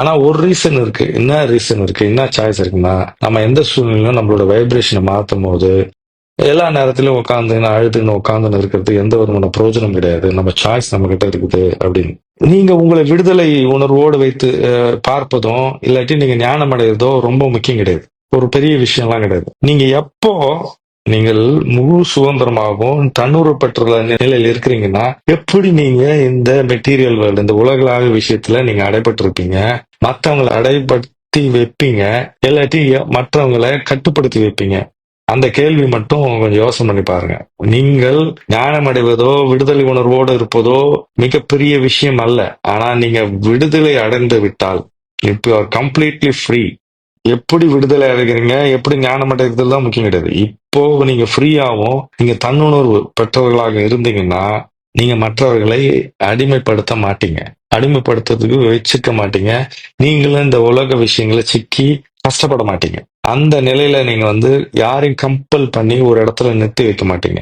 ஆனா ஒரு ரீசன் இருக்கு. என்ன ரீசன் இருக்கு? என்ன சாய்ஸ் இருக்குன்னா, நம்ம எந்த சூழ்நிலையிலும் நம்மளோட வைப்ரேஷனை மாத்தும் போது, எல்லா நேரத்திலும் உட்காந்து அழுதுன்னு உட்காந்துன்னு இருக்கிறது எந்த விதமான பிரயோஜனம் கிடையாது. நம்ம சாய்ஸ் நம்ம கிட்ட இருக்குது அப்படின்னு. நீங்க உங்களை விடுதலை உணர்வோடு வைத்து பார்ப்பதும், இல்லாட்டி நீங்க ஞானம் அடையறதோ ரொம்ப முக்கியம் கிடையாது. ஒரு பெரிய விஷயம்லாம் கிடையாது. நீங்க எப்போ நீங்கள் முழு சுதந்திரமாகவும் தன்னுறு பெற்ற நிலையில் இருக்கிறீங்கன்னா, எப்படி நீங்க இந்த மெட்டீரியல் வேர்ல்டு, இந்த உலகளாக விஷயத்துல நீங்க அடைபட்டு இருப்பீங்க, மற்றவங்களை அடைபடுத்தி வைப்பீங்க, இல்லாட்டி மற்றவங்களை கட்டுப்படுத்தி வைப்பீங்க. அந்த கேள்வி மட்டும் கொஞ்சம் யோசனை பண்ணி பாருங்க. நீங்கள் ஞானம் அடைவதோ விடுதலை உணர்வோடு இருப்பதோ மிகப்பெரிய விஷயம் அல்ல. ஆனா நீங்க விடுதலை அடைந்து விட்டால், if you are completely free. எப்படி விடுதலை அடைகிறீங்க, எப்படி ஞானம் அடைகிறது தான் முக்கியம் கிடையாது. இப்போ நீங்க ஃப்ரீயாவும் நீங்க தன்னுணர்வு பெற்றவர்களாக இருந்தீங்கன்னா, நீங்க மற்றவர்களை அடிமைப்படுத்த மாட்டீங்க. அடிமைப்படுத்துறதுக்கு வச்சுக்க மாட்டீங்க. நீங்களும் இந்த உலக விஷயங்களை சிக்கி கஷ்டப்பட மாட்டீங்க. அந்த நிலையில நீங்க யாரையும் கம்பல் பண்ணி ஒரு இடத்துல நிறுத்தி வைக்க மாட்டீங்க.